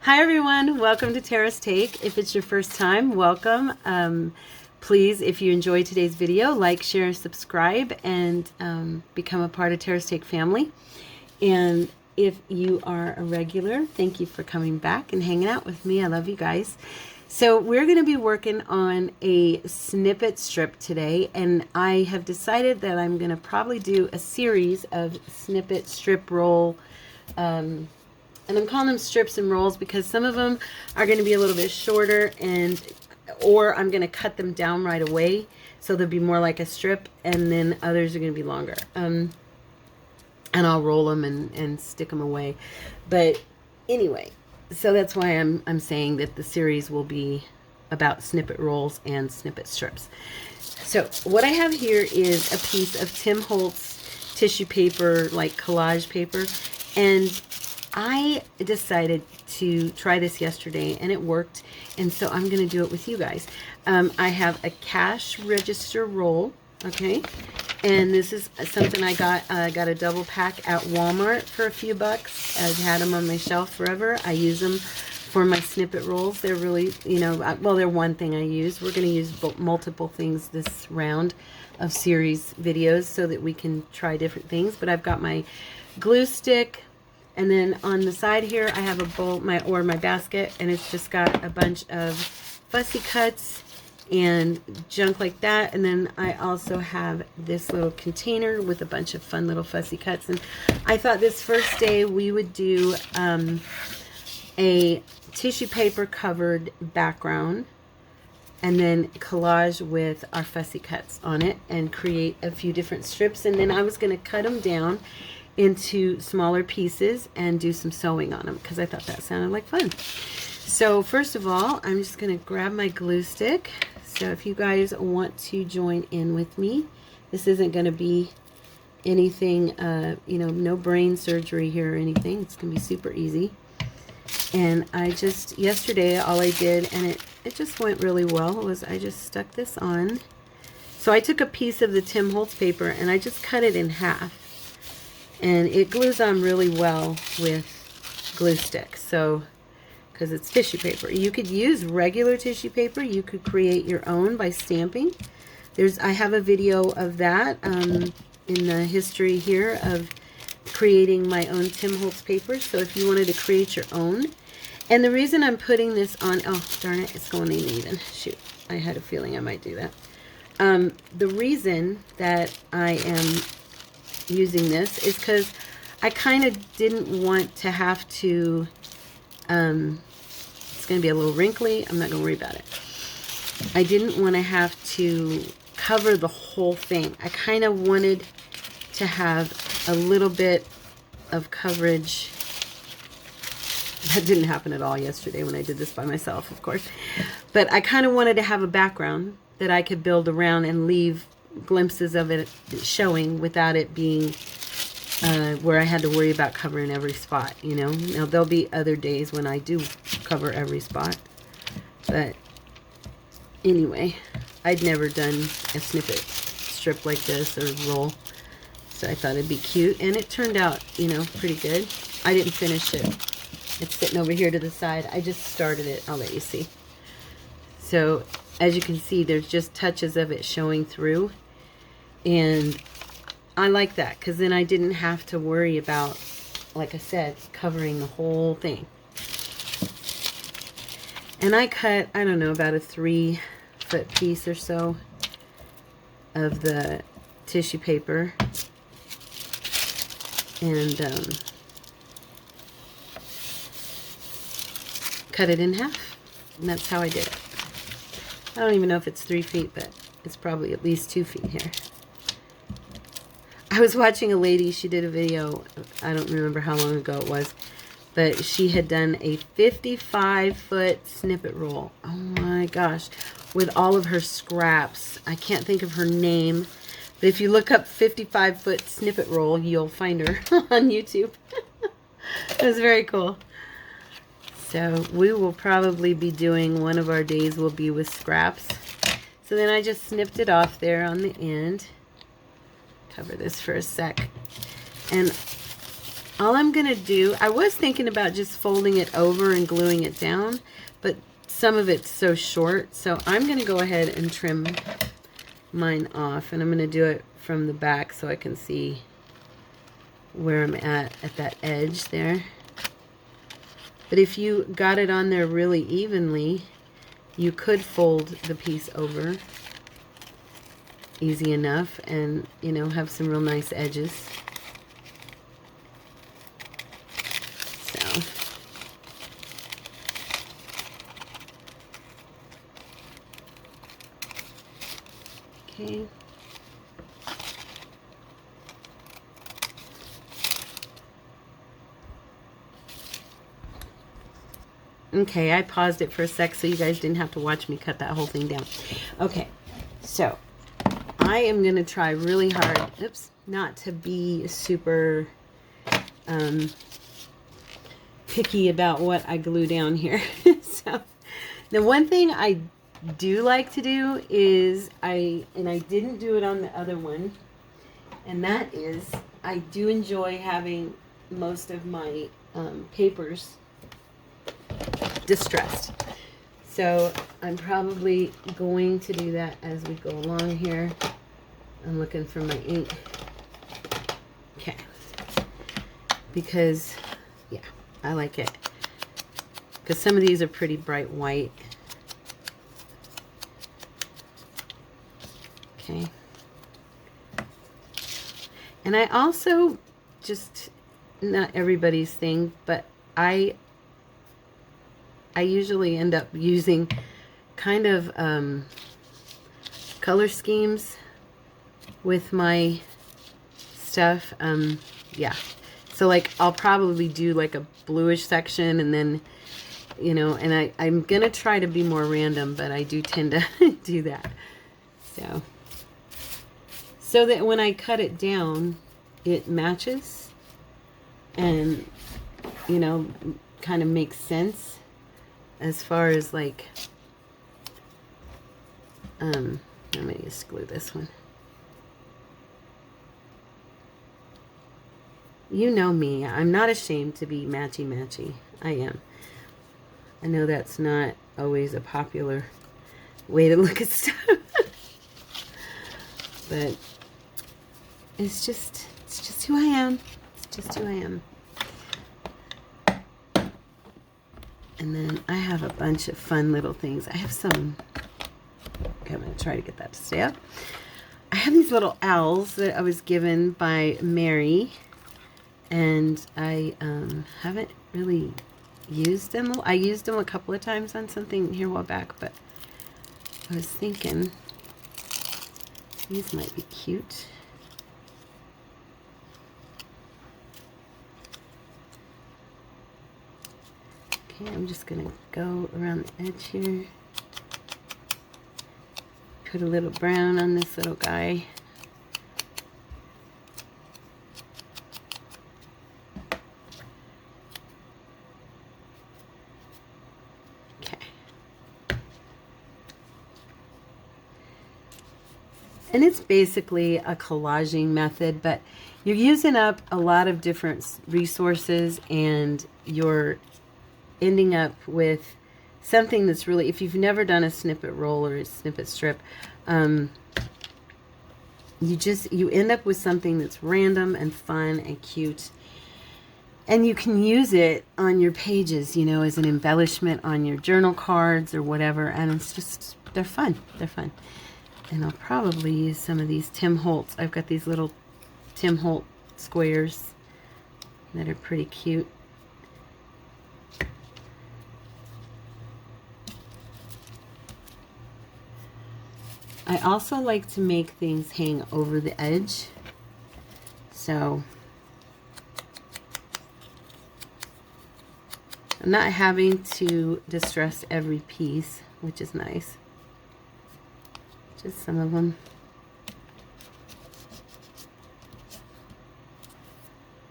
Hi everyone, welcome to Tara's Take. If it's your first time, welcome. Please, if you enjoyed today's video, like, share, subscribe, and become a part of Tara's Take family. And if you are a regular, thank you for coming back and hanging out with me. I love you guys. So we're going to be working on a snippet strip today, and I have decided that I'm going to probably do a series of snippet strip roll and I'm calling them strips and rolls because some of them are going to be a little bit shorter, or I'm going to cut them down right away so they'll be more like a strip, and then others are going to be longer. And I'll roll them and stick them away. But anyway, so that's why I'm saying that the series will be about snippet rolls and snippet strips. So what I have here is a piece of Tim Holtz tissue paper, like collage paper, and I decided to try this yesterday and it worked, and so I'm going to do it with you guys. I have a cash register roll, okay, and this is something I got a double pack at Walmart for a few bucks. I've had them on my shelf forever. I use them for my snippet rolls. They're really, well, they're one thing I use. We're going to use multiple things this round of series videos so that we can try different things, but I've got my glue stick. And then on the side here, I have a bowl, my basket, and it's just got a bunch of fussy cuts and junk like that. And then I also have this little container with a bunch of fun little fussy cuts. And I thought this first day we would do a tissue paper covered background and then collage with our fussy cuts on it and create a few different strips. And then I was going to cut them down into smaller pieces and do some sewing on them because I thought that sounded like fun. So first of all, I'm just going to grab my glue stick. So if you guys want to join in with me, this isn't going to be anything, no brain surgery here or anything. It's going to be super easy. And yesterday all I did, and it just went really well, was I just stuck this on. So I took a piece of the Tim Holtz paper and I just cut it in half. And it glues on really well with glue stick, so because it's tissue paper. You could use regular tissue paper. You could create your own by stamping. I have a video of that in the history here of creating my own Tim Holtz paper. So if you wanted to create your own, and the reason I'm putting this on, oh darn it, it's going in even. Shoot, I had a feeling I might do that. The reason that I am using this is because I kind of didn't want to have to, it's going to be a little wrinkly. I'm not going to worry about it. I didn't want to have to cover the whole thing. I kind of wanted to have a little bit of coverage. That didn't happen at all yesterday when I did this by myself, of course. But I kind of wanted to have a background that I could build around and leave glimpses of it showing without it being where I had to worry about covering every spot, Now there'll be other days when I do cover every spot, but anyway, I'd never done a snippet strip like this or roll, so I thought it'd be cute, and it turned out, pretty good. I didn't finish it. It's sitting over here to the side. I just started it. I'll let you see. So as you can see, there's just touches of it showing through. And I like that because then I didn't have to worry about, like I said, covering the whole thing. And I cut, I don't know, about a 3-foot piece or so of the tissue paper. And cut it in half. And that's how I did it. I don't even know if it's 3 feet, but it's probably at least 2 feet here. I was watching a lady, she did a video, I don't remember how long ago it was, but she had done a 55-foot snippet roll. Oh my gosh, with all of her scraps. I can't think of her name, but if you look up 55-foot snippet roll, you'll find her on YouTube. It was very cool. So we will probably be doing, one of our days will be with scraps. So then I just snipped it off there on the end. Cover this for a sec. And all I'm going to do, I was thinking about just folding it over and gluing it down, but some of it's so short, so I'm going to go ahead and trim mine off, and I'm going to do it from the back so I can see where I'm at that edge there. But if you got it on there really evenly, you could fold the piece over easy enough and, you know, have some real nice edges. So, okay. Okay, I paused it for a sec so you guys didn't have to watch me cut that whole thing down. Okay, so I am going to try really hard, oops, not to be super picky about what I glue down here. So, the one thing I do like to do is, I didn't do it on the other one, and that is, I do enjoy having most of my papers distressed. So I'm probably going to do that as we go along here. I'm looking for my ink. Okay. Because, yeah, I like it. Because some of these are pretty bright white. Okay. And I also, just, not everybody's thing, but I usually end up using kind of color schemes with my stuff. Yeah. So like I'll probably do like a bluish section, and then, you know, and I'm going to try to be more random, but I do tend to do that. So that when I cut it down, it matches and, you know, kind of makes sense. As far as like, I'm going to just glue this one. You know me, I'm not ashamed to be matchy-matchy. I am. I know that's not always a popular way to look at stuff. But it's just who I am. It's just who I am. And then I have a bunch of fun little things. I have some, okay, I'm going to try to get that to stay up. I have these little owls that I was given by Mary, and I haven't really used them. I used them a couple of times on something here a while back, but I was thinking these might be cute. I'm just going to go around the edge here. Put a little brown on this little guy. Okay. And it's basically a collaging method, but you're using up a lot of different resources, and you're ending up with something that's really, if you've never done a snippet roll or a snippet strip, you end up with something that's random and fun and cute, and you can use it on your pages, you know, as an embellishment on your journal cards or whatever, and it's just, they're fun. And I'll probably use some of these Tim Holtz. I've got these little Tim Holtz squares that are pretty cute. I also like to make things hang over the edge, so I'm not having to distress every piece, which is nice. Just some of them.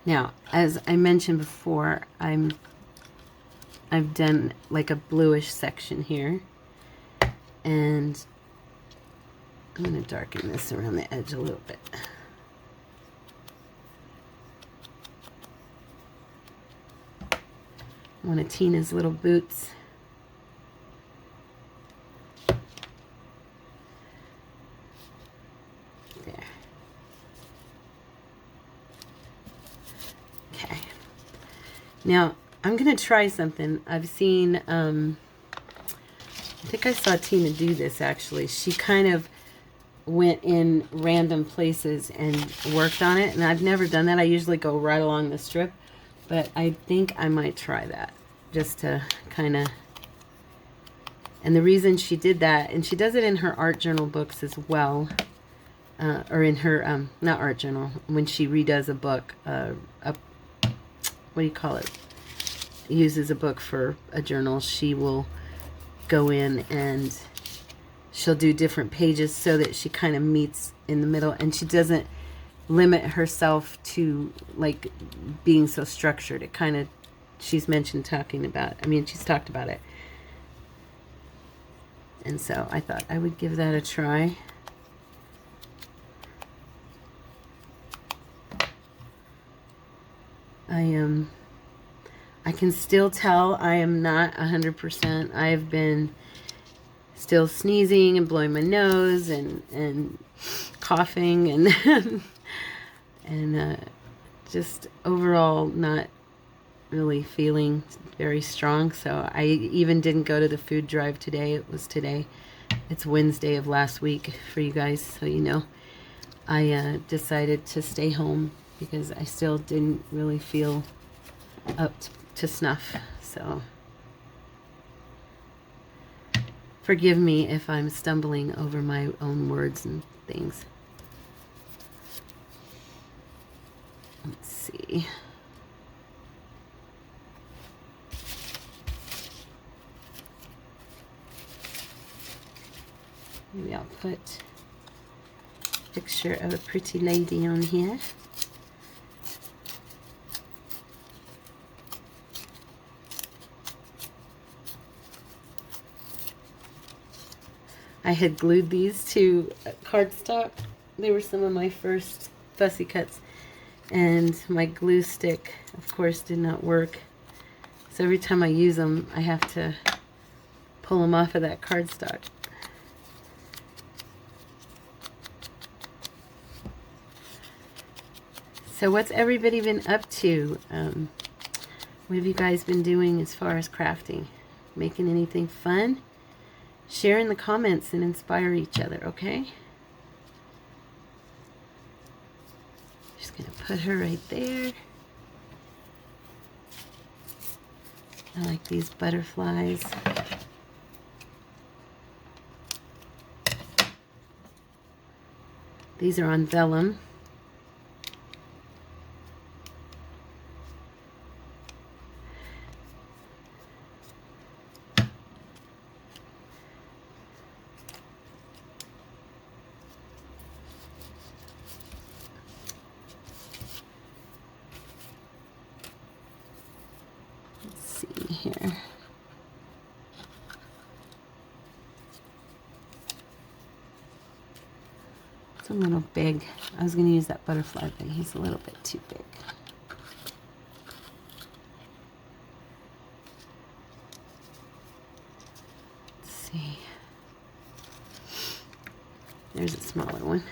Now, as I mentioned before, I've done like a bluish section here, and I'm going to darken this around the edge a little bit. one of Tina's little boots. There. Okay. Now, I'm going to try something. I've seen, I think I saw Tina do this actually. She kind of went in random places and worked on it, and I've never done that. I usually go right along the strip, but I think I might try that just to kind of, and the reason she did that, and she does it in her art journal books as well, or in her, not art journal, when she redoes a book, what do you call it? Uses a book for a journal, she will go in and she'll do different pages so that she kind of meets in the middle, and she doesn't limit herself to like being so structured. It kind of, she's mentioned talking about, I mean, she's talked about it. And so I thought I would give that a try. I can still tell I am not 100%. I've been still sneezing and blowing my nose and coughing and and just overall not really feeling very strong. So I even didn't go to the food drive today. It was today. It's Wednesday of last week for you guys, so you know. I decided to stay home because I still didn't really feel up to snuff. So forgive me if I'm stumbling over my own words and things. Let's see. Maybe I'll put a picture of a pretty lady on here. I had glued these to cardstock. They were some of my first fussy cuts, and my glue stick, of course, did not work. So every time I use them, I have to pull them off of that cardstock. So what's everybody been up to? What have you guys been doing as far as crafting? Making anything fun? Share in the comments and inspire each other, okay? Just gonna put her right there. I like these butterflies. These are on vellum. Here. It's a little big. I was going to use that butterfly, but he's a little bit too big. Let's see. There's a smaller one.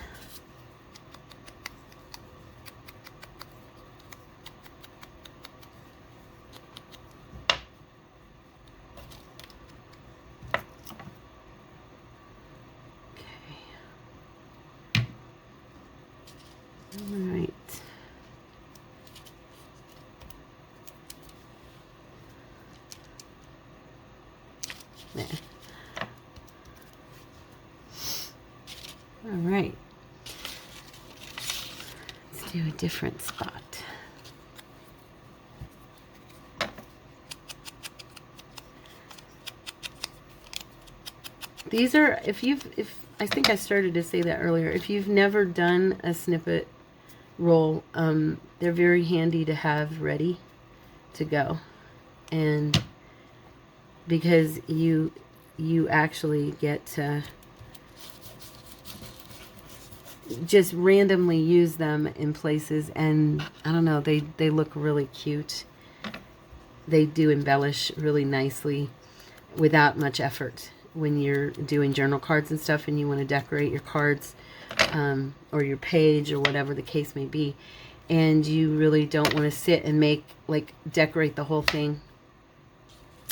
Alright. There. Alright. Let's do a different spot. These are, if I think I started to say that earlier, if you've never done a snippet roll, they're very handy to have ready to go, and because you actually get to just randomly use them in places, and I don't know, they look really cute. they do embellish really nicely without much effort when you're doing journal cards and stuff and you want to decorate your cards or your page or whatever the case may be, and you really don't want to sit and make, like, decorate the whole thing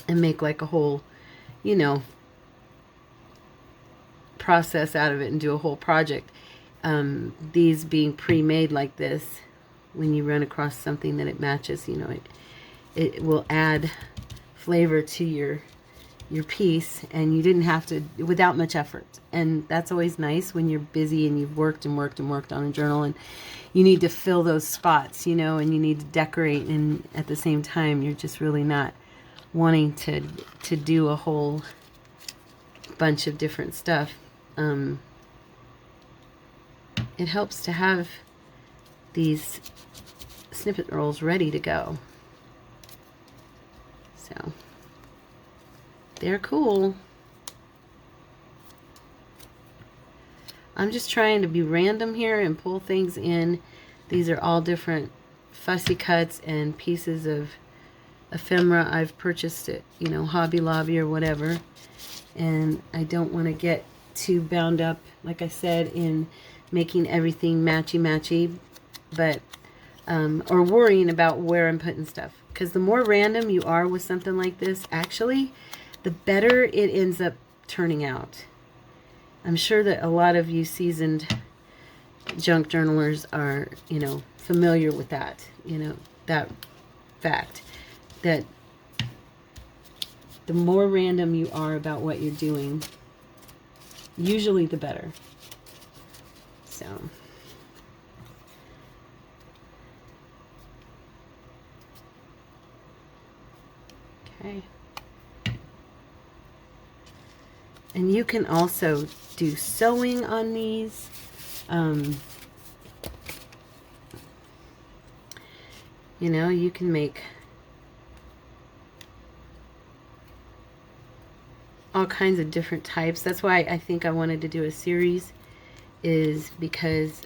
and make like a whole, you know, process out of it and do a whole project. These being pre-made like this, when you run across something that it matches, you know, it will add flavor to your piece, and you didn't have to, without much effort. And that's always nice when you're busy and you've worked and worked and worked on a journal, and you need to fill those spots, you know, and you need to decorate, and at the same time you're just really not wanting to do a whole bunch of different stuff. It helps to have these snippet rolls ready to go. So they're cool. I'm just trying to be random here and pull things in. These are all different fussy cuts and pieces of ephemera I've purchased at, you know, Hobby Lobby or whatever. And I don't want to get too bound up, like I said, in making everything matchy-matchy, but or worrying about where I'm putting stuff. Because the more random you are with something like this, actually, the better it ends up turning out. I'm sure that a lot of you seasoned junk journalers are, you know, familiar with that, you know, that fact, that the more random you are about what you're doing, usually the better. So okay. And you can also do sewing on these. You know, you can make all kinds of different types. That's why I think I wanted to do a series, is because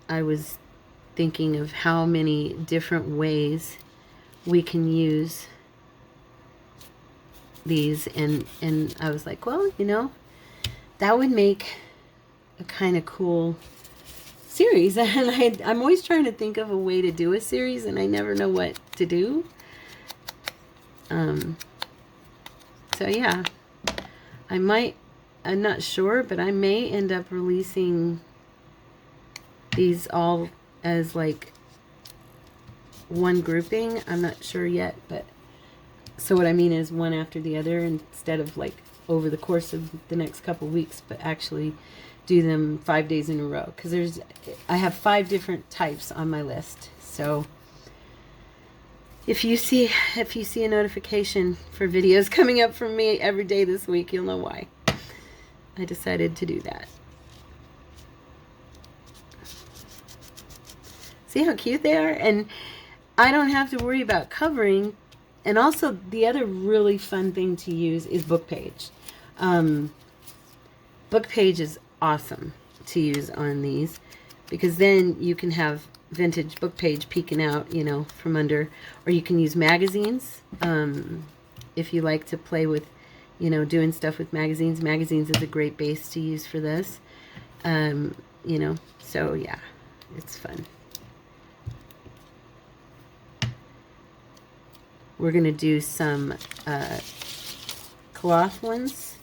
I was thinking of how many different ways we can use these, and I was like, well, you know, that would make a kind of cool series. And I'm always trying to think of a way to do a series, and I never know what to do. So yeah, I'm not sure, but I may end up releasing these all as like one grouping. I'm not sure yet, but so what I mean is one after the other, instead of like over the course of the next couple weeks, but actually do them 5 days in a row, because I have 5 different types on my list. So if you see a notification for videos coming up from me every day this week, you'll know why I decided to do that. See how cute they are? And I don't have to worry about covering. And also, the other really fun thing to use is book page. Book page is awesome to use on these, because then you can have vintage book page peeking out, you know, from under. Or you can use magazines. If you like to play with, you know, doing stuff with magazines. Magazines is a great base to use for this. You know, so yeah, it's fun. We're going to do some cloth ones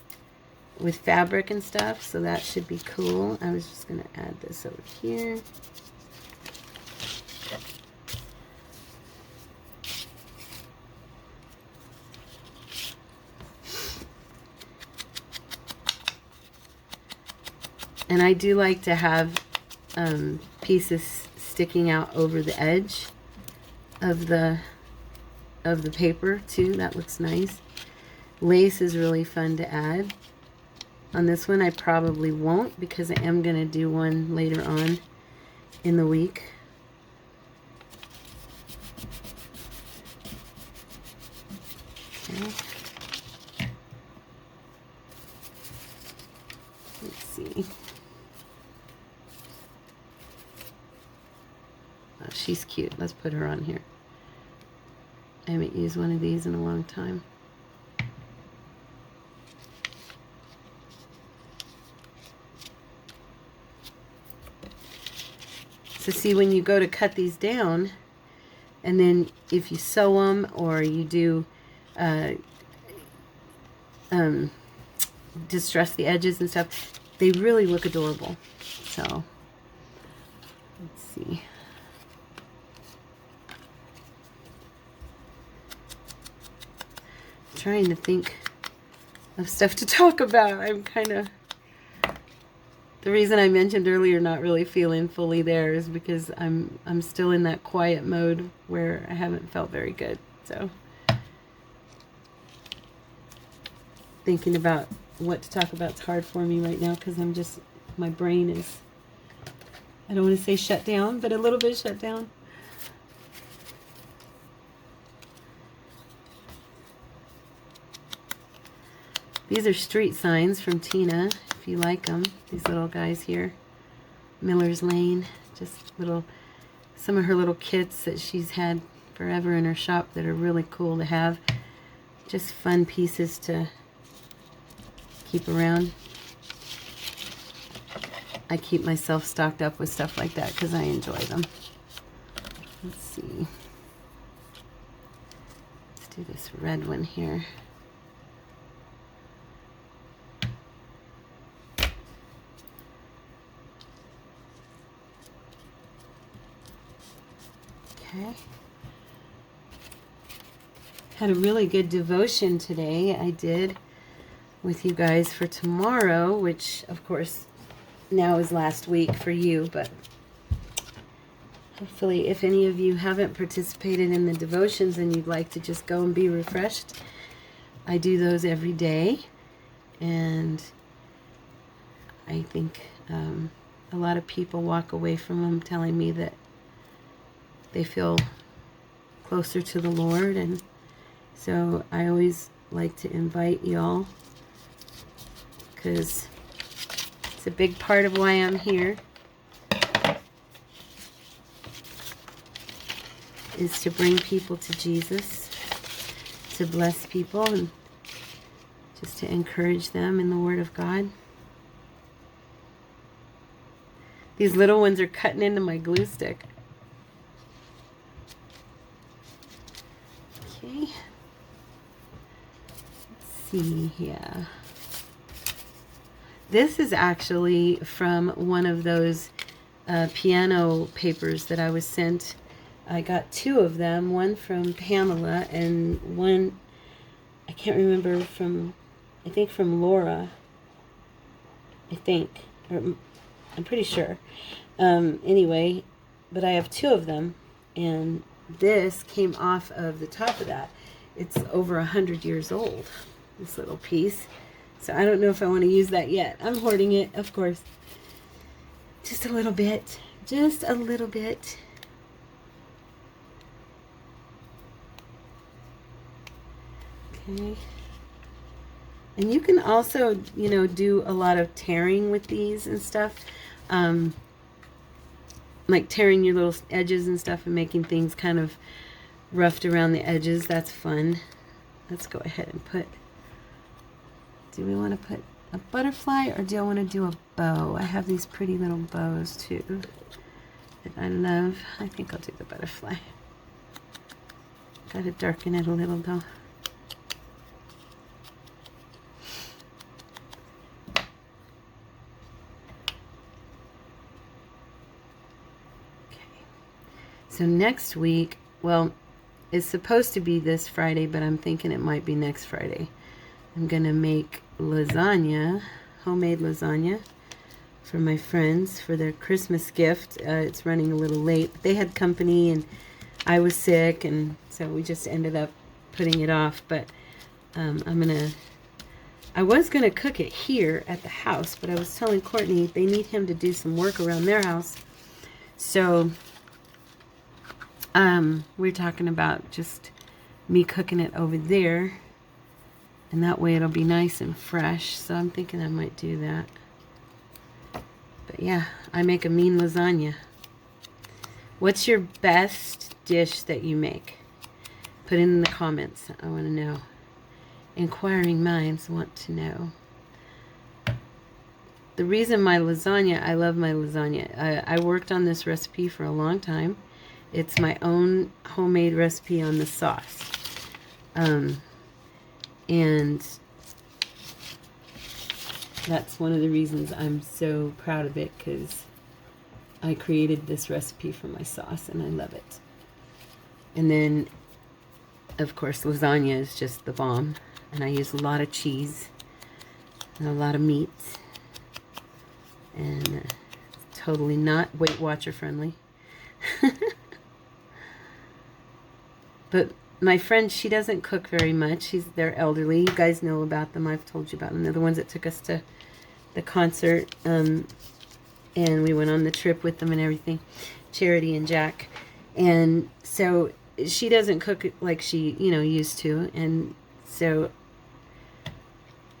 with fabric and stuff, so that should be cool. I was just going to add this over here. And I do like to have pieces sticking out over the edge of the paper too. That looks nice. Lace is really fun to add. On this one I probably won't, because I am going to do one later on in the week. Okay. Let's see. Oh, she's cute. Let's put her on here. haven't used one of these in a long time. So see, when you go to cut these down, and then if you sew them or you do distress the edges and stuff, they really look adorable. So let's see. I'm trying to think of stuff to talk about. I'm kind of, the reason I mentioned earlier not really feeling fully there is because I'm still in that quiet mode where I haven't felt very good. So thinking about what to talk about is hard for me right now because I'm just, my brain is, I don't want to say shut down, but a little bit shut down. These are street signs from Tina, if you like them. These little guys here. Miller's Lane. Just little, some of her little kits that she's had forever in her shop that are really cool to have. Just fun pieces to keep around. I keep myself stocked up with stuff like that because I enjoy them. Let's see. Let's do this red one here. Okay. Had a really good devotion today. I did with you guys for tomorrow, which of course now is last week for you, but hopefully if any of you haven't participated in the devotions and you'd like to just go and be refreshed, I do those every day, and I think a lot of people walk away from them telling me that they feel closer to the Lord, and so I always like to invite y'all because it's a big part of why I'm here, is to bring people to Jesus, to bless people, and just to encourage them in the Word of God. These little ones are cutting into my glue stick. Okay. Let's see here. This is actually from one of those piano papers that I was sent. I got two of them, one from Pamela and one, I can't remember, from, I think from Laura, I think, or I'm pretty sure. Anyway, but I have two of them, and this came off of the top of that. It's over 100 years old, this little piece. So I don't know if I want to use that yet. I'm hoarding it, of course. Just a little bit. Just a little bit. Okay. And you can also, you know, do a lot of tearing with these and stuff. Like tearing your little edges and stuff and making things kind of roughed around the edges. That's fun. Let's go ahead and put, do we want to put a butterfly or do I want to do a bow? I have these pretty little bows too that I love. I think I'll do the butterfly. Got to darken it a little though. So next week, well, it's supposed to be this Friday, but I'm thinking it might be next Friday. I'm going to make lasagna, homemade lasagna, for my friends for their Christmas gift. It's running a little late. They had company and I was sick, and so we just ended up putting it off. But I was going to cook it here at the house, but I was telling Courtney they need him to do some work around their house. So we're talking about just me cooking it over there, and that way it'll be nice and fresh. So I'm thinking I might do that. But yeah, I make a mean lasagna. What's your best dish that you make? Put it in the comments. I want to know. Inquiring minds want to know. The reason my lasagna, I love my lasagna. I worked on this recipe for a long time. It's my own homemade recipe on the sauce. And that's one of the reasons I'm so proud of it, because I created this recipe for my sauce and I love it. And then, of course, lasagna is just the bomb. And I use a lot of cheese and a lot of meat. And totally not Weight Watcher friendly. But my friend, she doesn't cook very much. They're elderly. You guys know about them. I've told you about them. They're the ones that took us to the concert. And we went on the trip with them and everything. Charity and Jack. And so she doesn't cook like she, used to. And so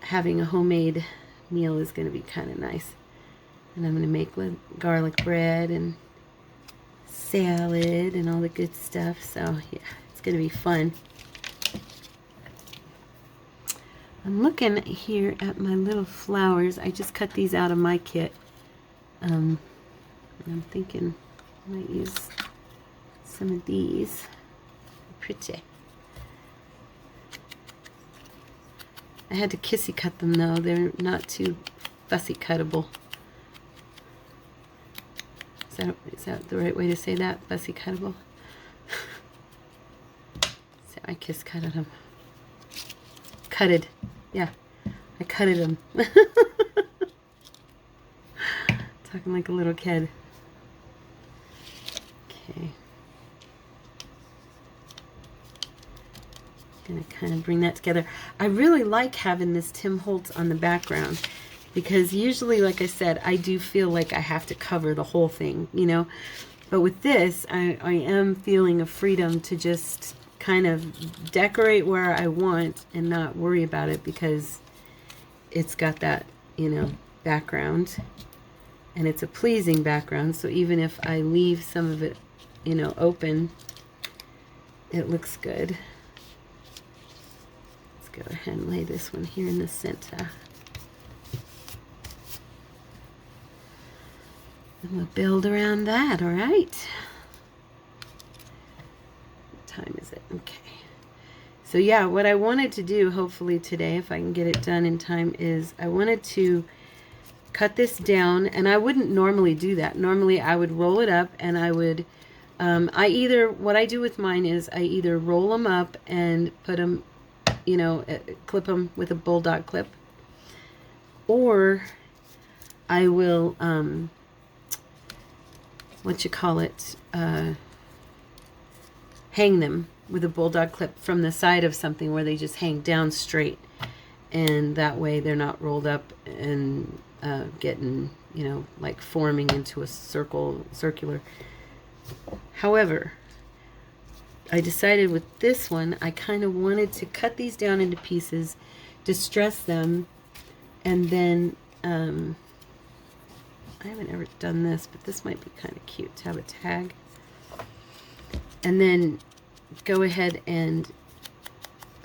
having a homemade meal is going to be kind of nice. And I'm going to make garlic bread and salad and all the good stuff. So, yeah, it's going to be fun. I'm looking here at my little flowers. I just cut these out of my kit. And I'm thinking I might use some of these. Pretty. I had to kissy cut them, though. They're not too fussy cuttable. Is that the right way to say that? Fussy cuttable? So I kiss cutted them. Cutted. Yeah. I cutted them. Talking like a little kid. Okay. Gonna kind of bring that together. I really like having this Tim Holtz on the background, because usually, like I said, I do feel like I have to cover the whole thing, But with this, I am feeling a freedom to just kind of decorate where I want and not worry about it, because it's got that, background. And it's a pleasing background, so even if I leave some of it, open, it looks good. Let's go ahead and lay this one here in the center. And we'll build around that, all right? What time is it? Okay. So yeah, what I wanted to do, hopefully today, if I can get it done in time, is I wanted to cut this down, and I wouldn't normally do that. Normally I would roll it up, and I would, what I do with mine is I either roll them up and put them, clip them with a bulldog clip, or I will, hang them with a bulldog clip from the side of something where they just hang down straight, and that way they're not rolled up and getting, like forming into a circular. However, I decided with this one, I kind of wanted to cut these down into pieces, distress them, and then, I haven't ever done this, but this might be kind of cute to have a tag. And then go ahead and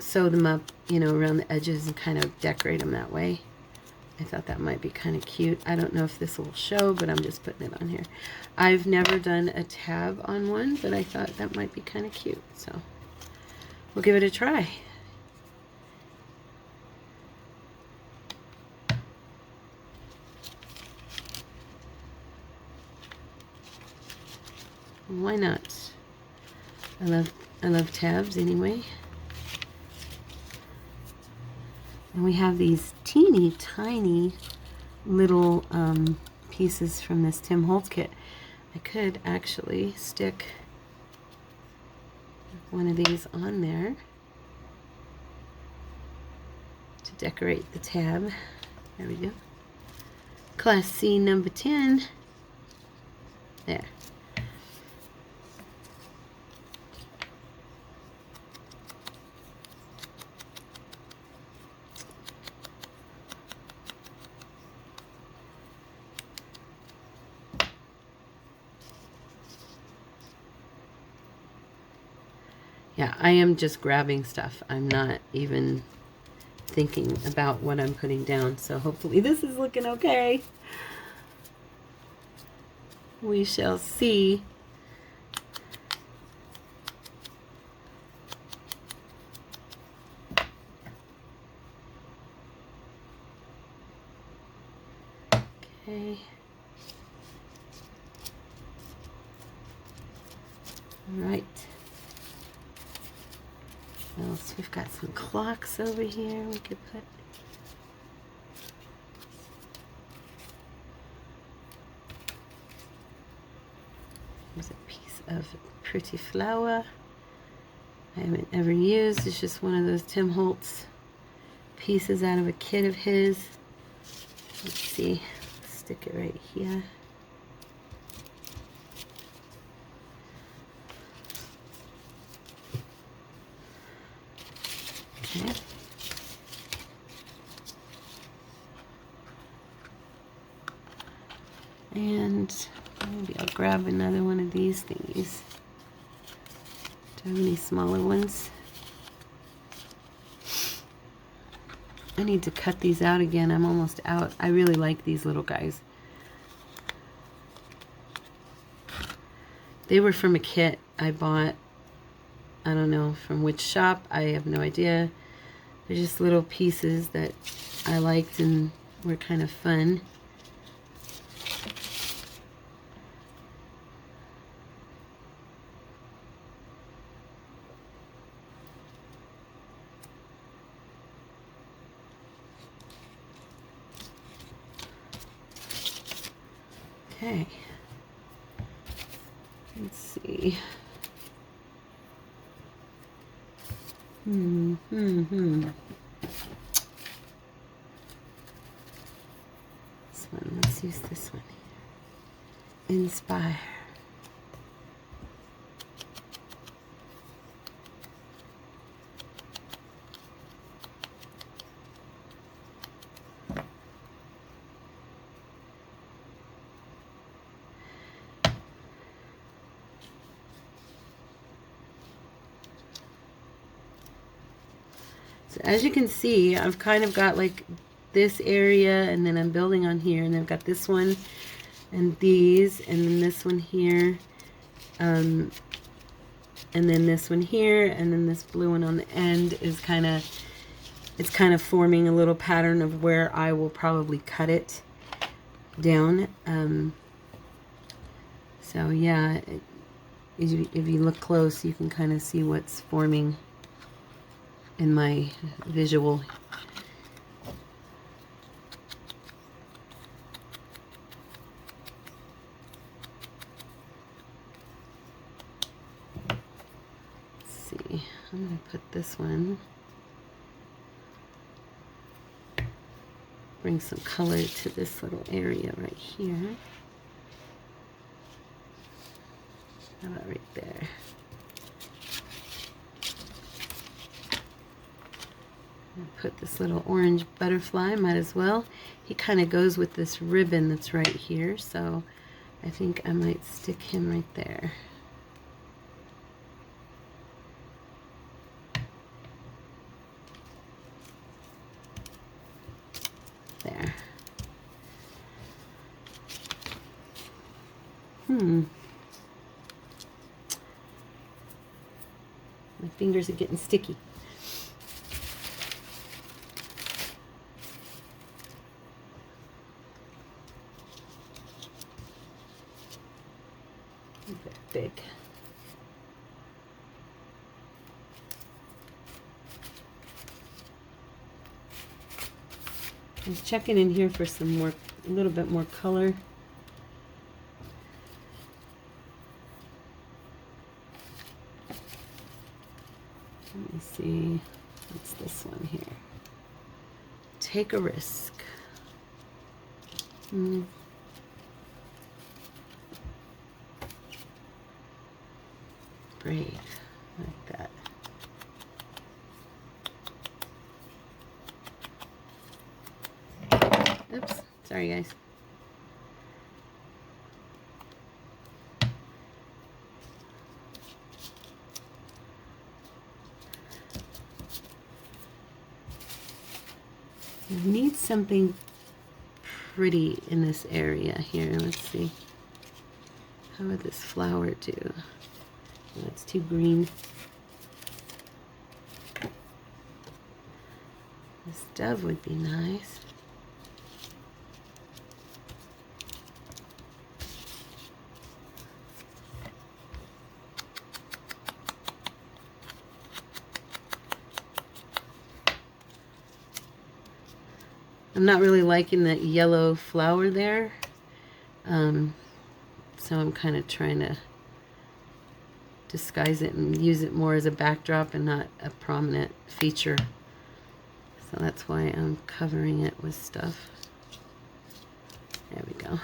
sew them up, around the edges and kind of decorate them that way. I thought that might be kind of cute. I don't know if this will show, but I'm just putting it on here. I've never done a tab on one, but I thought that might be kind of cute. So we'll give it a try. Why not? I love tabs anyway. And we have these teeny tiny little pieces from this Tim Holtz kit. I could actually stick one of these on there to decorate the tab. There we go. Class C number 10. There. Yeah, I am just grabbing stuff. I'm not even thinking about what I'm putting down. So hopefully this is looking okay. We shall see. Okay. All right. What else? We've got some clocks over here we could put. There's a piece of pretty flower I haven't ever used. It's just one of those Tim Holtz pieces out of a kit of his. Let's see. Stick it right here. Okay. And maybe I'll grab another one of these thingies. Do I have any smaller ones? I need to cut these out again. I'm almost out. I really like these little guys. They were from a kit I bought. I don't know from which shop. I have no idea. They're just little pieces that I liked and were kind of fun. Okay. Let's see. This one, let's use this one. Inspire. So as you can see, I've kind of got like this area, and then I'm building on here, and I've got this one and these, and then this one here, and then this one here, and then this blue one on the end is kind of, it's kind of forming a little pattern of where I will probably cut it down. So yeah, if you look close, you can kind of see what's forming in my visual. Let's see, I'm going to put this one, bring some color to this little area right here. How about right there? Put this little orange butterfly, might as well. He kind of goes with this ribbon that's right here, so I think I might stick him right there. There. My fingers are getting sticky. Big. I was checking in here for some more, a little bit more color. Let me see, what's this one here? Take a risk. Brave, like that. Oops, sorry guys. I need something pretty in this area here. Let's see. How would this flower do? Oh, it's too green. This dove would be nice. I'm not really liking that yellow flower there, so I'm kind of trying to disguise it and use it more as a backdrop and not a prominent feature. So that's why I'm covering it with stuff. There we go.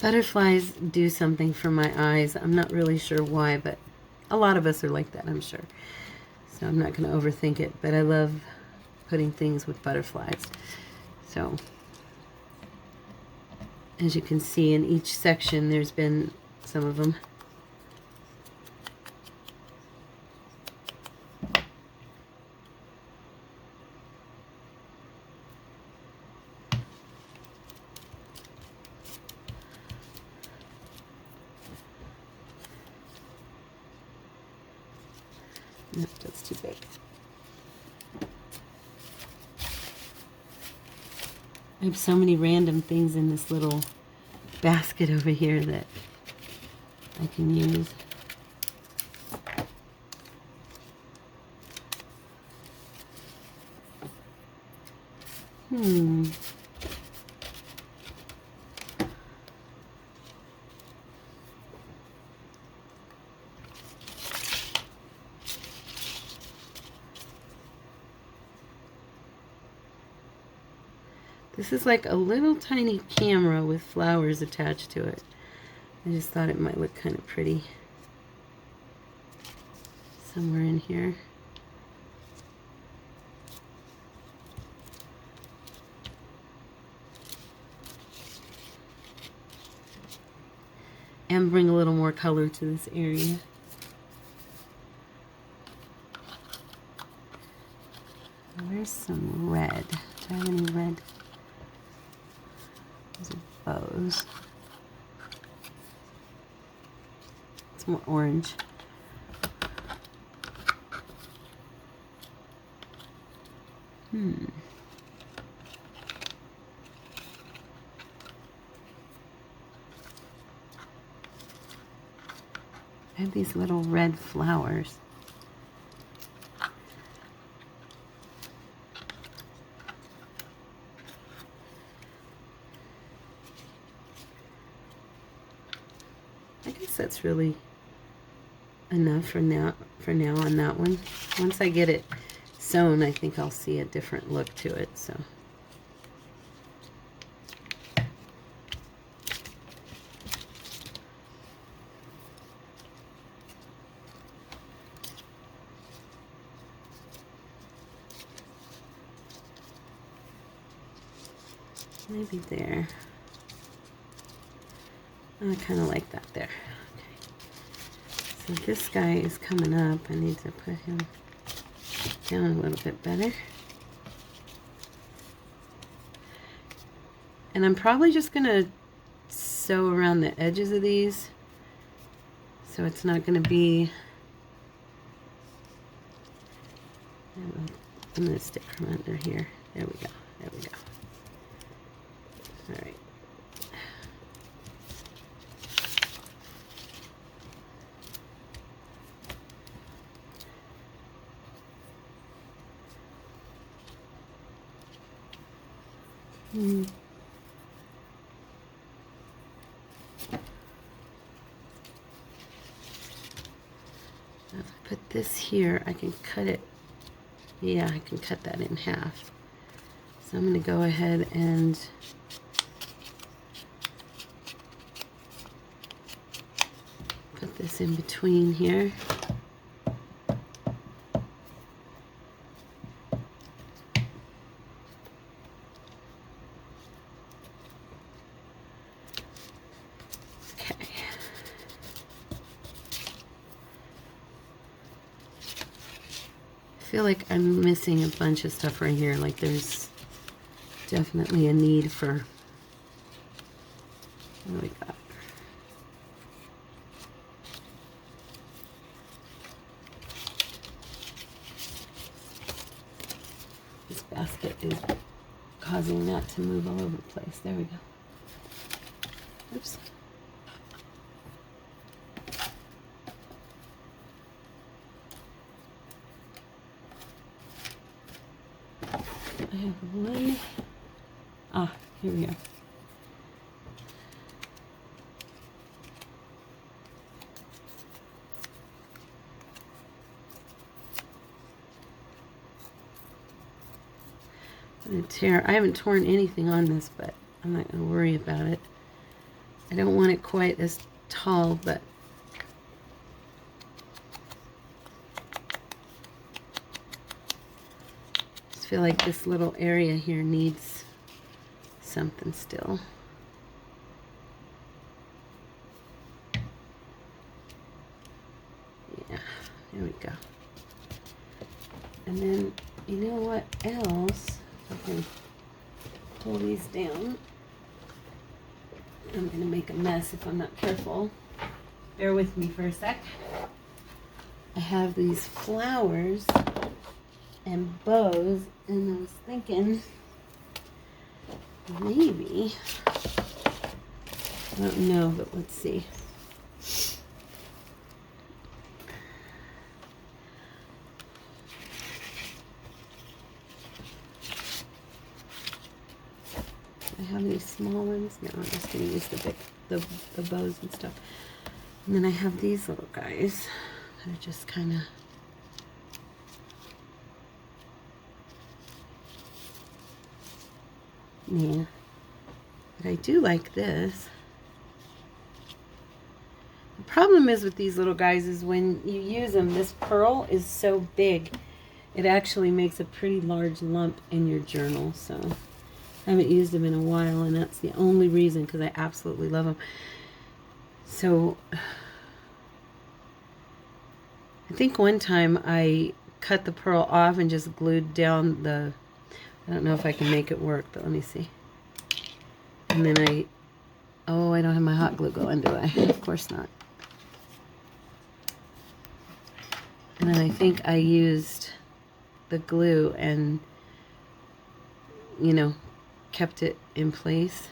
Butterflies do something for my eyes. I'm not really sure why, but a lot of us are like that, I'm sure. So I'm not going to overthink it, but I love putting things with butterflies. So, as you can see in each section, there's been some of them. Nope, that's too big. I have so many random things in this little basket over here that I can use. This is like a little tiny camera with flowers attached to it. I just thought it might look kind of pretty somewhere in here. And bring a little more color to this area. Where's some red? Do I have any red? Those are bows. It's more orange. I have these little red flowers. I guess that's really enough for now on that one. Once I get it sewn, I think I'll see a different look to it. So maybe there. I kind of like that there. Okay. So this guy is coming up. I need to put him down a little bit better. And I'm probably just going to sew around the edges of these so it's not going to be... I'm going to stick from under here. There we go. There we go. All right. If I put this here, I can cut it. Yeah, I can cut that in half. So I'm going to go ahead and this in between here. Okay. I feel like I'm missing a bunch of stuff right here. Like there's definitely a need for, what do we got? This basket is causing that to move all over the place. There we go. Oops. I have one. Ah, here we go. I haven't torn anything on this, but I'm not going to worry about it. I don't want it quite as tall, but I just feel like this little area here needs something still. Yeah, there we go. And then, you know what else? I can pull these down. I'm going to make a mess if I'm not careful. Bear with me for a sec. I have these flowers and bows, and I was thinking maybe, I don't know, but let's see. I have these small ones. No, I'm just going to use the bows and stuff. And then I have these little guys that are just kind of, yeah. But I do like this. The problem is with these little guys is when you use them, this pearl is so big, it actually makes a pretty large lump in your journal. So I haven't used them in a while, and that's the only reason, because I absolutely love them. So I think one time I cut the pearl off and just glued down the, I don't know if I can make it work, but let me see. And then oh, I don't have my hot glue going, do I? Of course not. And then I think I used the glue and, you know, kept it in place.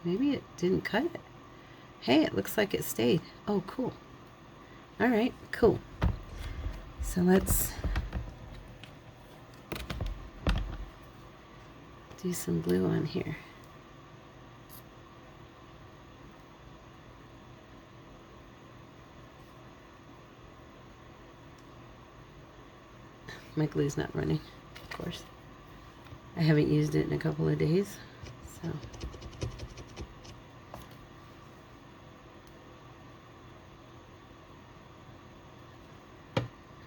Maybe it didn't cut it. Hey, it looks like it stayed. Oh, cool. All right, cool. So let's do some glue on here. My glue's not running, of course. I haven't used it in a couple of days, so. All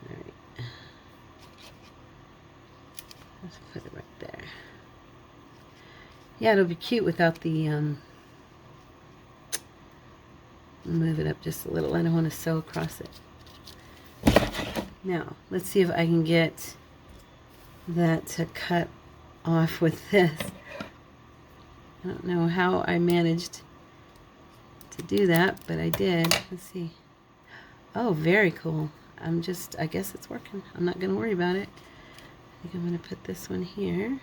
right. Let's put it right there. Yeah, it'll be cute without the, move it up just a little. I don't want to sew across it. Now, let's see if I can get that to cut off with this. I don't know how I managed to do that, but I did. Let's see. Oh, very cool. I guess it's working. I'm not going to worry about it. I think I'm going to put this one here.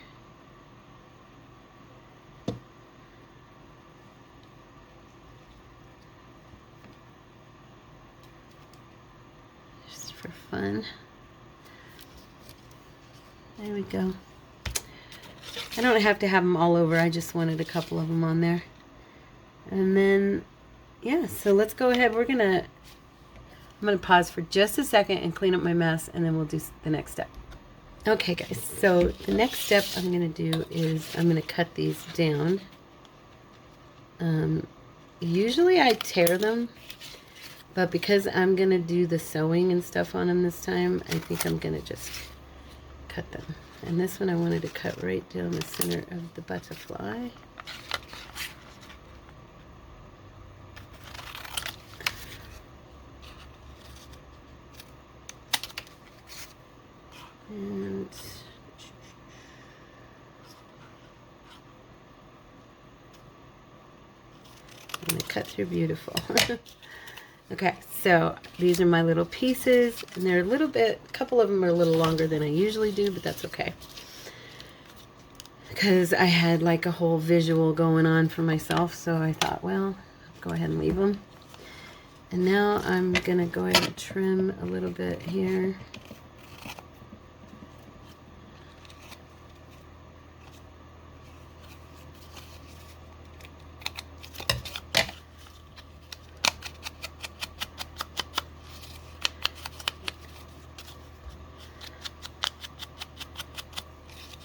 Just for fun. There we go. I don't have to have them all over. I just wanted a couple of them on there. And then, yeah, so let's go ahead. I'm going to pause for just a second and clean up my mess, and then we'll do the next step. Okay, guys, so the next step I'm going to do is I'm going to cut these down. Usually I tear them, But because I'm going to do the sewing and stuff on them this time, I think I'm going to just cut them. And this one I wanted to cut right down the center of the butterfly. And I'm going to cut through beautiful. Okay, so these are my little pieces, and they're a little bit, a couple of them are a little longer than I usually do, but that's okay. Because I had like a whole visual going on for myself, so I thought, well, go ahead and leave them. And now I'm going to go ahead and trim a little bit here.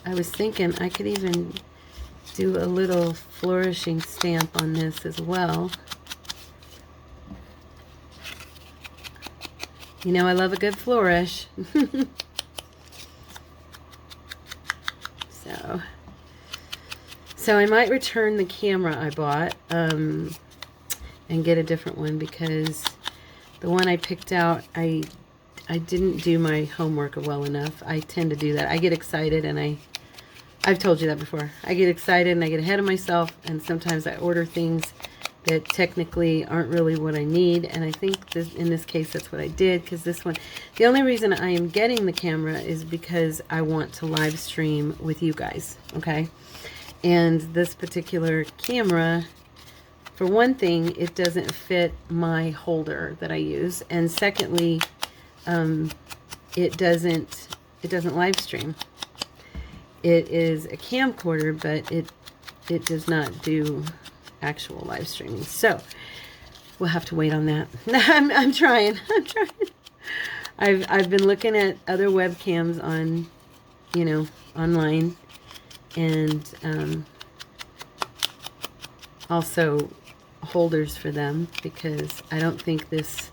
I was thinking I could even do a little flourishing stamp on this as well. You know, I love a good flourish. So I might return the camera I bought and get a different one, because the one I picked out, I didn't do my homework well enough. I tend to do that. I get excited, and I've told you that before. I get excited and I get ahead of myself, and sometimes I order things that technically aren't really what I need, and I think this, in this case, that's what I did, because this one, the only reason I am getting the camera is because I want to live stream with you guys, okay? And this particular camera, for one thing, it doesn't fit my holder that I use, and secondly, it doesn't live stream. It is a camcorder, but it does not do actual live streaming. So we'll have to wait on that. I'm trying. I've been looking at other webcams on, you know, online, and also holders for them, because I don't think this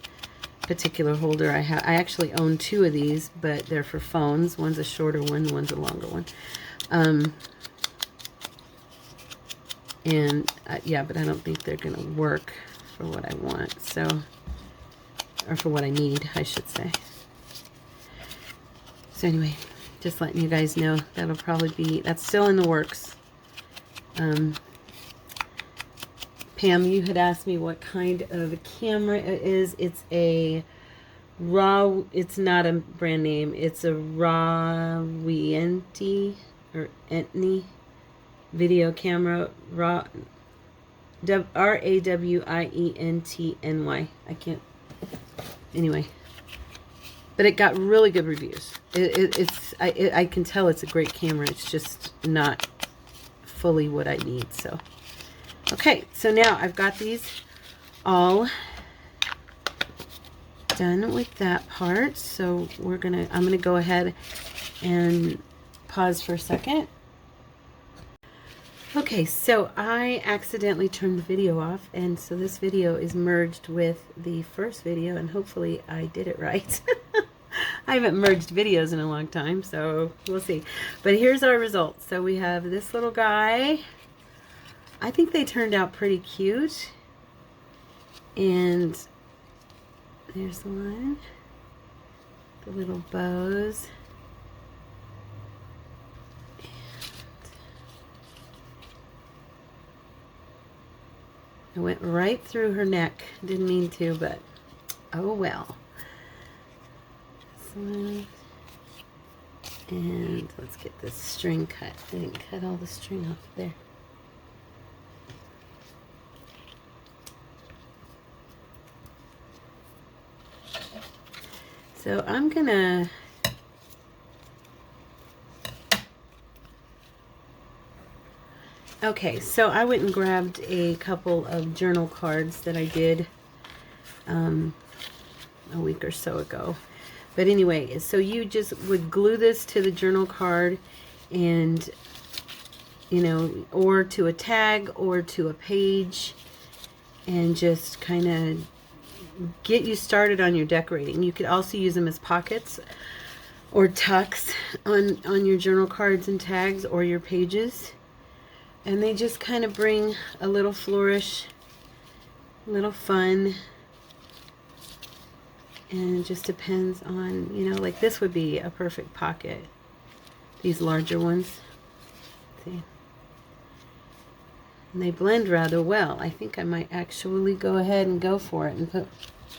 particular holder I actually own two of these, but they're for phones. One's a shorter one, one's a longer one. Yeah, but I don't think they're gonna work for what I want, so, or for what I need, I should say. So anyway, just letting you guys know, that'll probably be, that's still in the works. Pam, you had asked me what kind of a camera it is. It's a raw, it's not a brand name, it's a Rawienti or Entny video camera, Rawientny. I can't, anyway, but it got really good reviews. I can tell it's a great camera. It's just not fully what I need. So okay, so now I've got these all done with that part, so I'm gonna go ahead and pause for a second. Okay, so I accidentally turned the video off, and so this video is merged with the first video, and hopefully I did it right. I haven't merged videos in a long time, so we'll see. But here's our results. So we have this little guy. I think they turned out pretty cute. And there's the one. The little bows. I went right through her neck. Didn't mean to, but oh well. This one. And let's get this string cut. I didn't cut all the string off there. So I'm gonna okay, so I went and grabbed a couple of journal cards that I did a week or so ago. But anyway, so you just would glue this to the journal card, and, you know, or to a tag or to a page, and just kind of get you started on your decorating. You could also use them as pockets or tucks on your journal cards and tags or your pages. And they just kind of bring a little flourish, a little fun. And it just depends on, you know, like this would be a perfect pocket. These larger ones. See? And they blend rather well. I think I might actually go ahead and go for it and put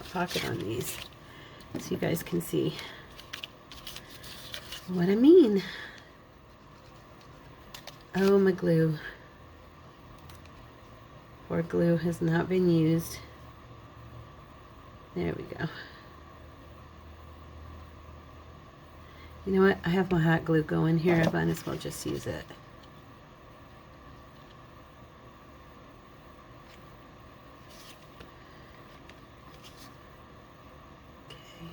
a pocket on these so you guys can see what I mean. Oh, my glue. Poor glue has not been used. There we go. You know what? I have my hot glue going here. I might as well just use it. Okay.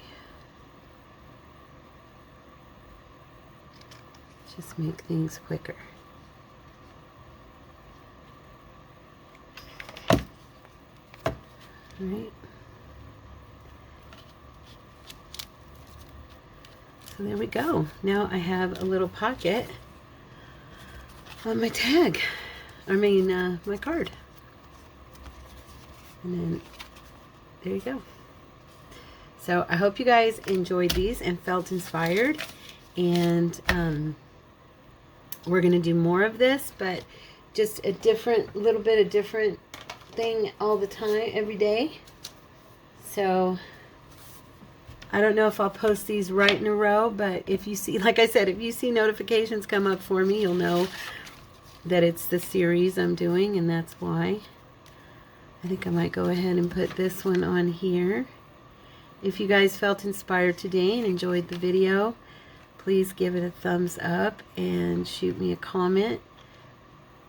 Just make things quicker. All right. So there we go. Now I have a little pocket on my tag. I mean, my card. And then there you go. So I hope you guys enjoyed these and felt inspired. And we're going to do more of this, but just a little bit of different thing all the time, every day. So I don't know if I'll post these right in a row, but if you see, like I said, if you see notifications come up for me, you'll know that it's the series I'm doing, and that's why. I think I might go ahead and put this one on here. If you guys felt inspired today and enjoyed the video, please give it a thumbs up and shoot me a comment.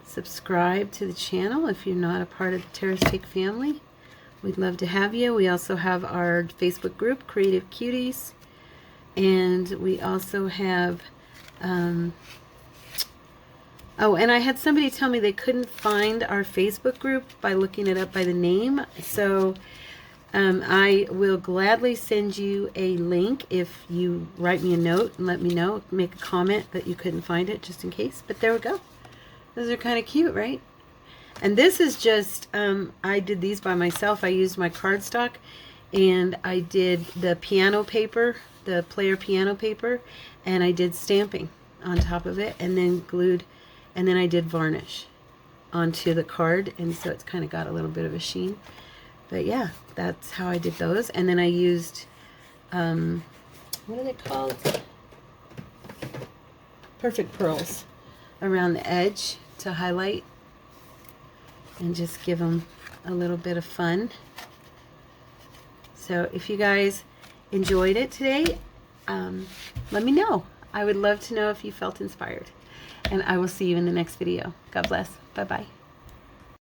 Subscribe to the channel if you're not a part of the Terrastic family. We'd love to have you. We also have our Facebook group, Creative Cuties. And we also have, oh, and I had somebody tell me they couldn't find our Facebook group by looking it up by the name. So I will gladly send you a link if you write me a note and let me know. Make a comment that you couldn't find it just in case. But there we go. Those are kind of cute, right? And this is just, I did these by myself. I used my cardstock and I did the piano paper, the player piano paper, and I did stamping on top of it and then glued, and then I did varnish onto the card, and so it's kind of got a little bit of a sheen. But yeah, that's how I did those. And then I used, what are they called? Perfect Pearls around the edge to highlight and just give them a little bit of fun. So if you guys enjoyed it today, let me know. I would love to know if you felt inspired. And I will see you in the next video. God bless. Bye-bye.